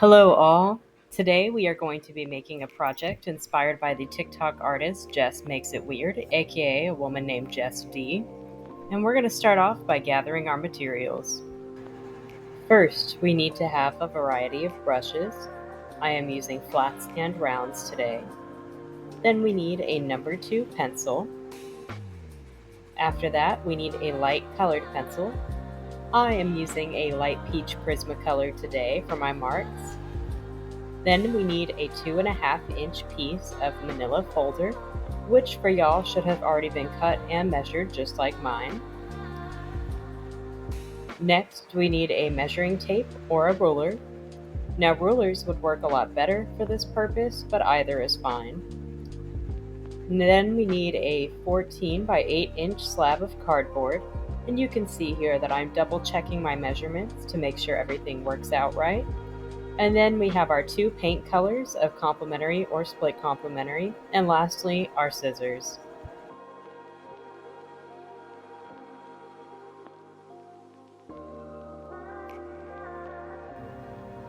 Hello, all. Today we are going to be making a project inspired by the TikTok artist Jess Makes It Weird, aka a woman named Jess D. And we're going to start off by gathering our materials. First, we need to have a variety of brushes. I am using flats and rounds today. Then we need a number 2 pencil. After that, we need a light colored pencil. I am using a light peach Prismacolor today for my marks. Then we need a 2.5-inch piece of manila folder, which for y'all should have already been cut and measured just like mine. Next, we need a measuring tape or a ruler. Now rulers would work a lot better for this purpose, but either is fine. And then we need a 14 by 8-inch slab of cardboard, and you can see here that I'm double checking my measurements to make sure everything works out right. And then we have our 2 paint colors of complementary or split complementary, and lastly, our scissors.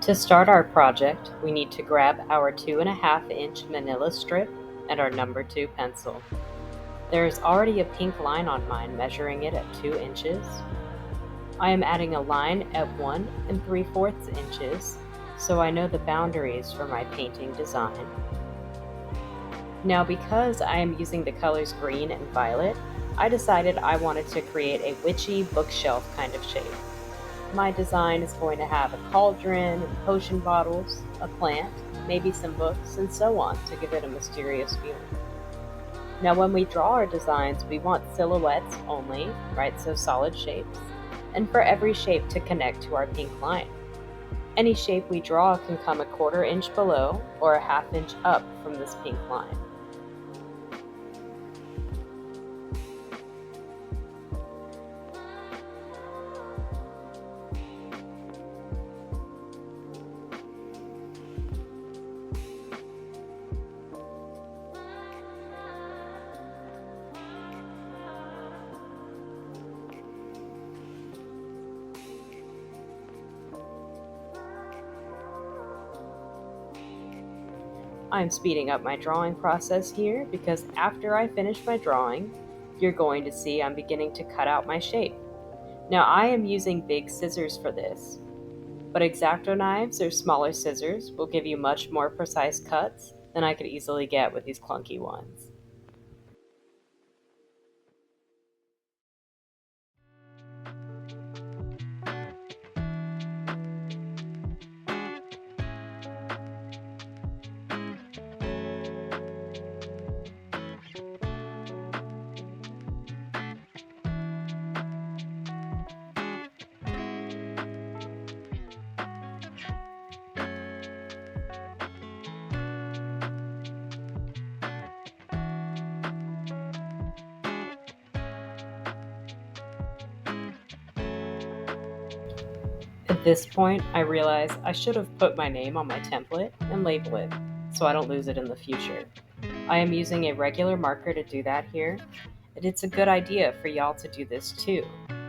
To start our project, we need to grab our 2.5-inch manila strip and our number 2 pencil. There is already a pink line on mine measuring it at 2 inches. I am adding a line at 1 3/4 inches, so I know the boundaries for my painting design. Now, because I am using the colors green and violet, I decided I wanted to create a witchy bookshelf kind of shape. My design is going to have a cauldron and potion bottles, a plant, maybe some books, and so on to give it a mysterious feeling. Now, when we draw our designs, we want silhouettes only, right? So solid shapes, and for every shape to connect to our pink line. Any shape we draw can come a 1/4 inch below or a 1/2 inch up from this pink line. I'm speeding up my drawing process here because after I finish my drawing, you're going to see I'm beginning to cut out my shape. Now I am using big scissors for this, but X-Acto knives or smaller scissors will give you much more precise cuts than I could easily get with these clunky ones. At this point, I realize I should have put my name on my template and label it so I don't lose it in the future. I am using a regular marker to do that here, and it's a good idea for y'all to do this too,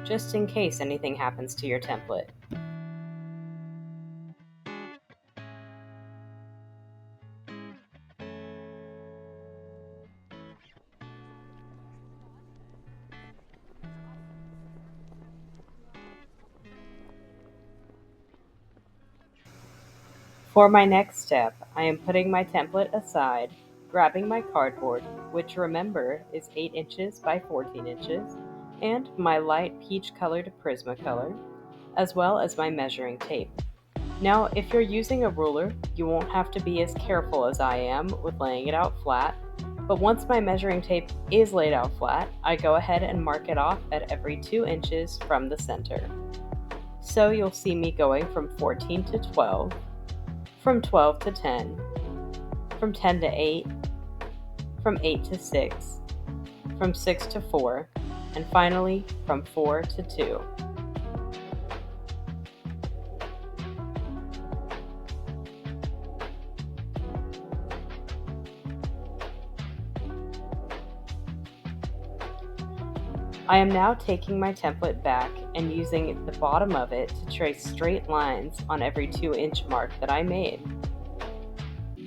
just in case anything happens to your template. For my next step, I am putting my template aside, grabbing my cardboard, which remember is 8 inches by 14 inches, and my light peach colored Prismacolor, as well as my measuring tape. Now, if you're using a ruler, you won't have to be as careful as I am with laying it out flat, but once my measuring tape is laid out flat, I go ahead and mark it off at every 2 inches from the center. So you'll see me going from 14 to 12, from 12 to 10, from 10 to 8, from 8 to 6, from 6 to 4, and finally from 4 to 2. I am now taking my template back and using the bottom of it to trace straight lines on every 2-inch mark that I made.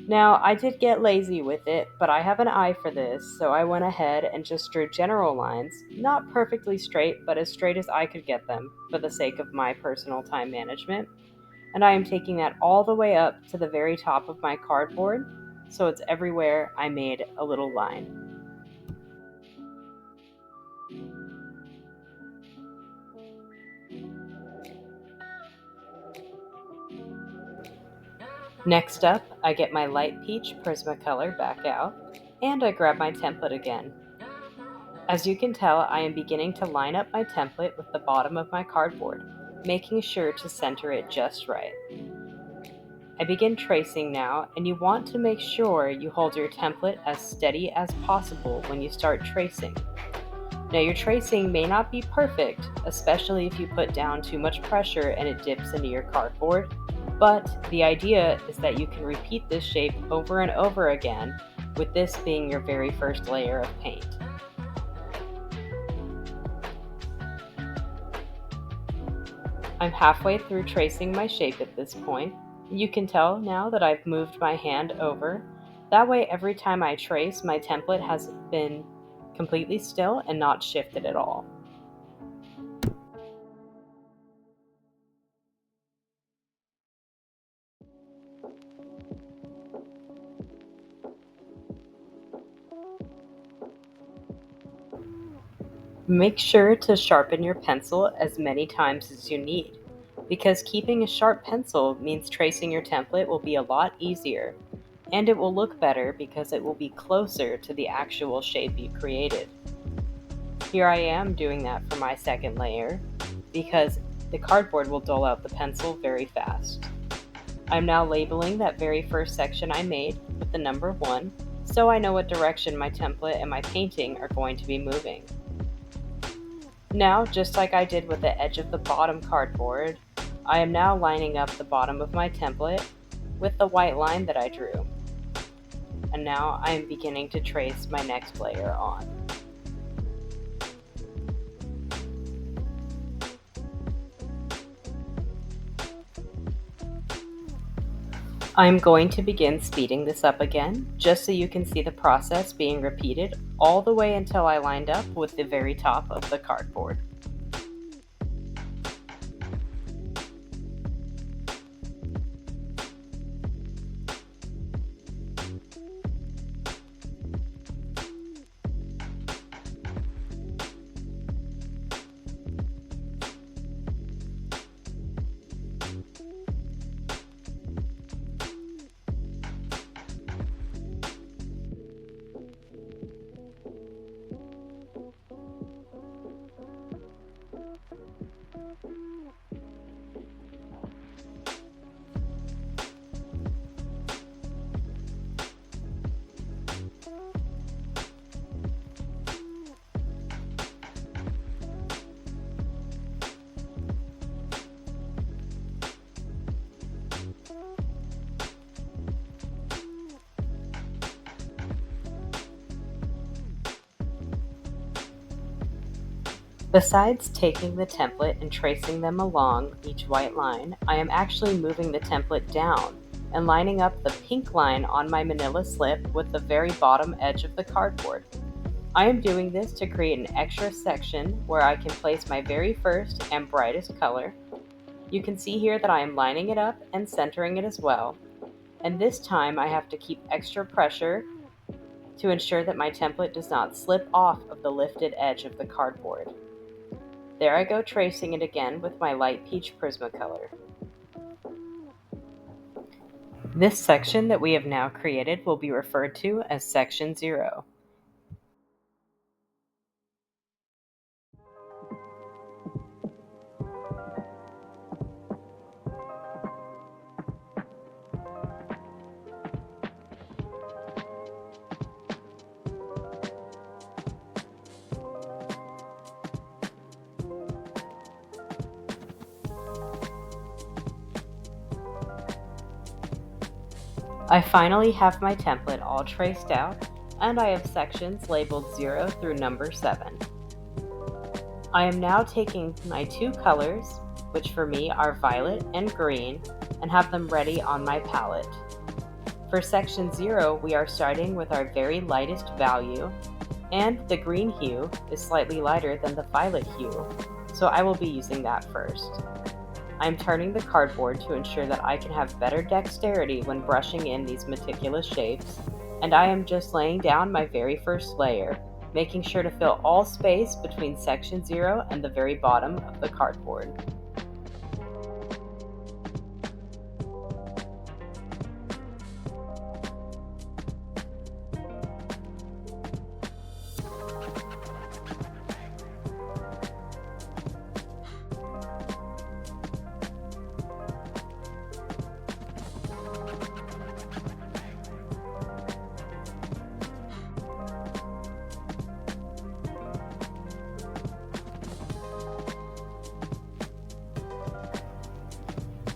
Now, I did get lazy with it, but I have an eye for this, so I went ahead and just drew general lines, not perfectly straight, but as straight as I could get them, for the sake of my personal time management. And I am taking that all the way up to the very top of my cardboard, so it's everywhere I made a little line. Next up, I get my light peach Prismacolor back out, and I grab my template again. As you can tell, I am beginning to line up my template with the bottom of my cardboard, making sure to center it just right. I begin tracing now, and you want to make sure you hold your template as steady as possible when you start tracing. Now, your tracing may not be perfect, especially if you put down too much pressure and it dips into your cardboard, but the idea is that you can repeat this shape over and over again, with this being your very first layer of paint. I'm halfway through tracing my shape at this point. You can tell now that I've moved my hand over. That way, every time I trace, my template has been completely still and not shifted at all. Make sure to sharpen your pencil as many times as you need, because keeping a sharp pencil means tracing your template will be a lot easier, and it will look better because it will be closer to the actual shape you created. Here I am doing that for my second layer, because the cardboard will dull out the pencil very fast. I'm now labeling that very first section I made with the number 1, so I know what direction my template and my painting are going to be moving. Now, just like I did with the edge of the bottom cardboard, I am now lining up the bottom of my template with the white line that I drew. And now I am beginning to trace my next layer on. I'm going to begin speeding this up again, just so you can see the process being repeated all the way until I lined up with the very top of the cardboard. Besides taking the template and tracing them along each white line, I am actually moving the template down and lining up the pink line on my manila slip with the very bottom edge of the cardboard. I am doing this to create an extra section where I can place my very first and brightest color. You can see here that I am lining it up and centering it as well, and this time I have to keep extra pressure to ensure that my template does not slip off of the lifted edge of the cardboard. There I go tracing it again with my light peach Prismacolor. This section that we have now created will be referred to as Section 0. I finally have my template all traced out, and I have sections labeled 0 through number 7. I am now taking my two colors, which for me are violet and green, and have them ready on my palette. For section 0, we are starting with our very lightest value, and the green hue is slightly lighter than the violet hue, so I will be using that first. I am turning the cardboard to ensure that I can have better dexterity when brushing in these meticulous shapes, and I am just laying down my very first layer, making sure to fill all space between section 0 and the very bottom of the cardboard.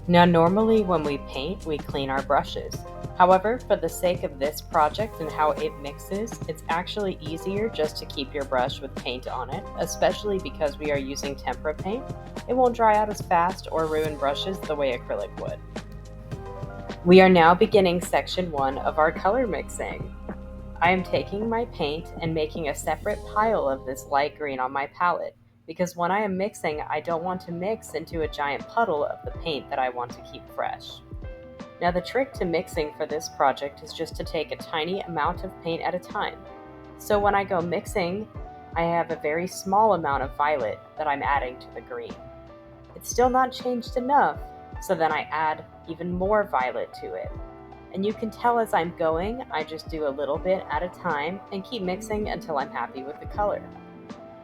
Now normally when we paint, we clean our brushes. However, for the sake of this project and how it mixes, it's actually easier just to keep your brush with paint on it, especially because we are using tempera paint. It won't dry out as fast or ruin brushes the way acrylic would. We are now beginning section 1 of our color mixing. I am taking my paint and making a separate pile of this light green on my palette, because when I am mixing, I don't want to mix into a giant puddle of the paint that I want to keep fresh. Now the trick to mixing for this project is just to take a tiny amount of paint at a time. So when I go mixing, I have a very small amount of violet that I'm adding to the green. It's still not changed enough, so then I add even more violet to it. And you can tell as I'm going, I just do a little bit at a time and keep mixing until I'm happy with the color.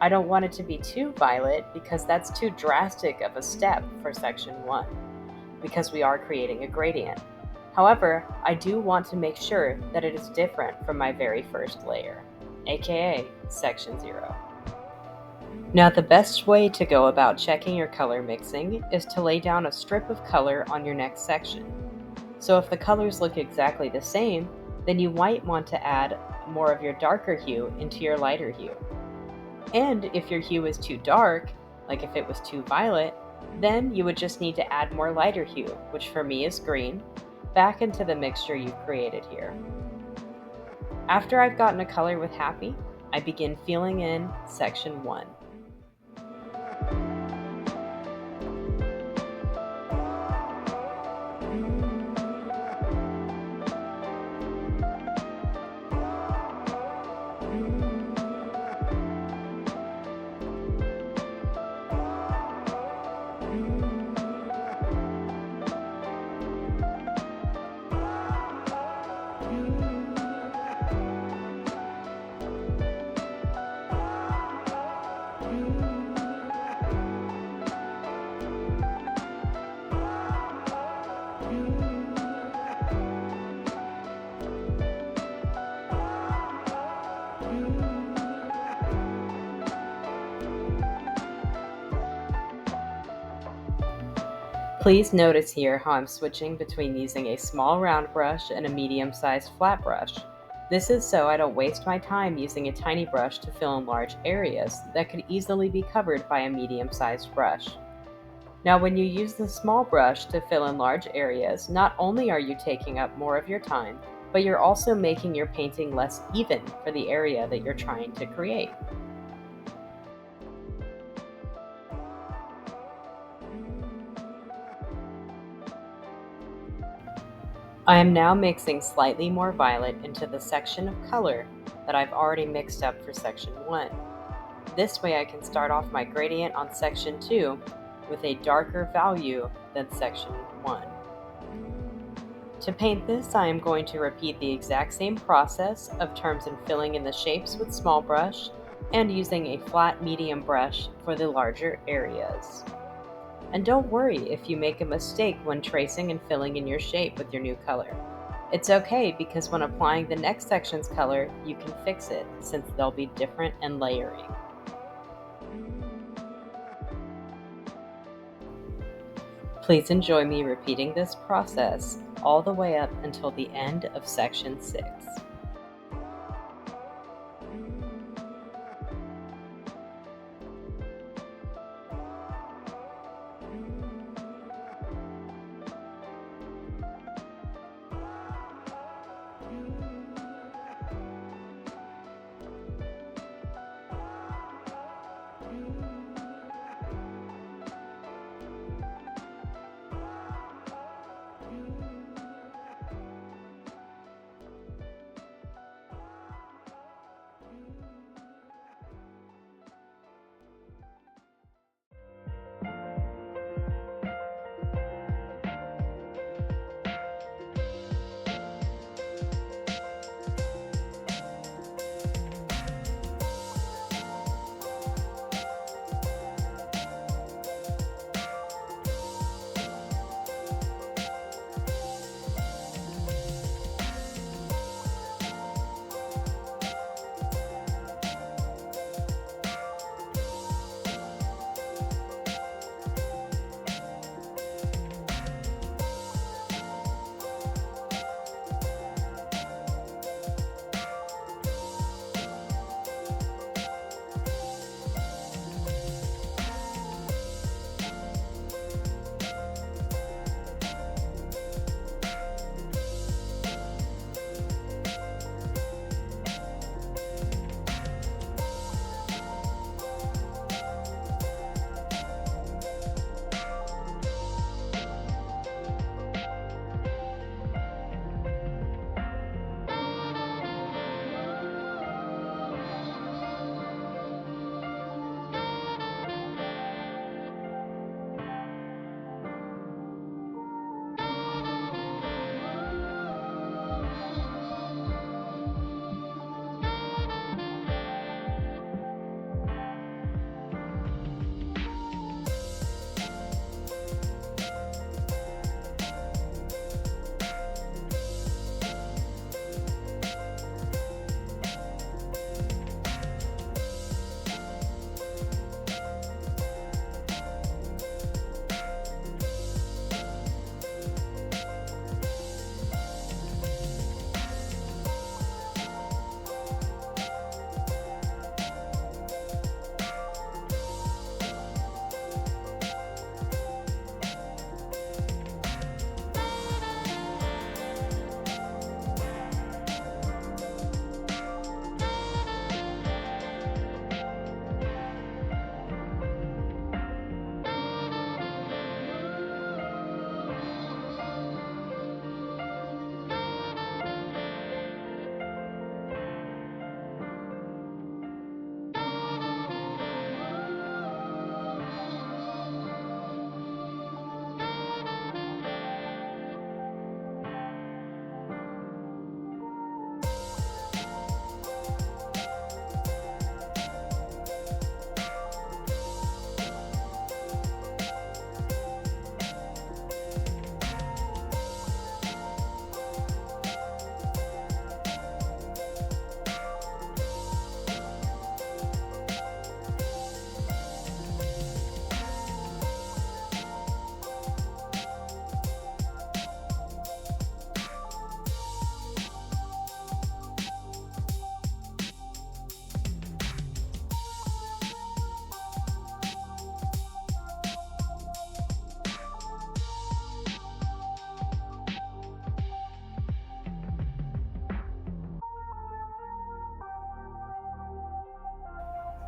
I don't want it to be too violet because that's too drastic of a step for section 1, because we are creating a gradient. However, I do want to make sure that it is different from my very first layer, aka section 0. Now the best way to go about checking your color mixing is to lay down a strip of color on your next section. So if the colors look exactly the same, then you might want to add more of your darker hue into your lighter hue. And if your hue is too dark, like if it was too violet, then you would just need to add more lighter hue, which for me is green, back into the mixture you've created here. After I've gotten a color with happy, I begin filling in section 1. Please notice here how I'm switching between using a small round brush and a medium-sized flat brush. This is so I don't waste my time using a tiny brush to fill in large areas that could easily be covered by a medium-sized brush. Now when you use the small brush to fill in large areas, not only are you taking up more of your time, but you're also making your painting less even for the area that you're trying to create. I am now mixing slightly more violet into the section of color that I've already mixed up for section 1. This way I can start off my gradient on section 2 with a darker value than section 1. To paint this, I am going to repeat the exact same process of terms and filling in the shapes with small brush and using a flat medium brush for the larger areas. And don't worry if you make a mistake when tracing and filling in your shape with your new color. It's okay because when applying the next section's color, you can fix it since they'll be different and layering. Please enjoy me repeating this process all the way up until the end of section 6.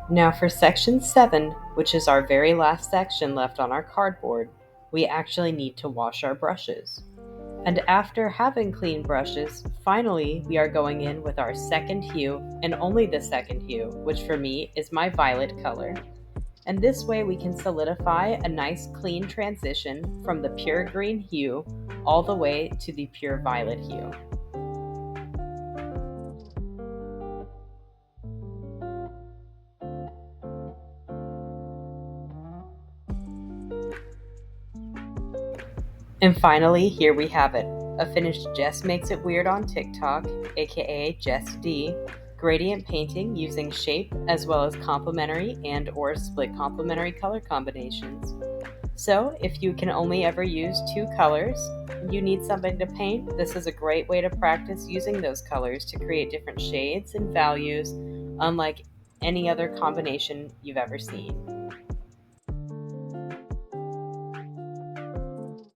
Now for section 7, which is our very last section left on our cardboard, we actually need to wash our brushes. And after having clean brushes, finally we are going in with our second hue, and only the second hue, which for me is my violet color. And this way we can solidify a nice clean transition from the pure green hue all the way to the pure violet hue. And finally, here we have it. A finished Jess Makes It Weird on TikTok, aka Jess D, gradient painting using shape as well as complementary and or split complementary color combinations. So, if you can only ever use 2 colors, you need something to paint, this is a great way to practice using those colors to create different shades and values, unlike any other combination you've ever seen.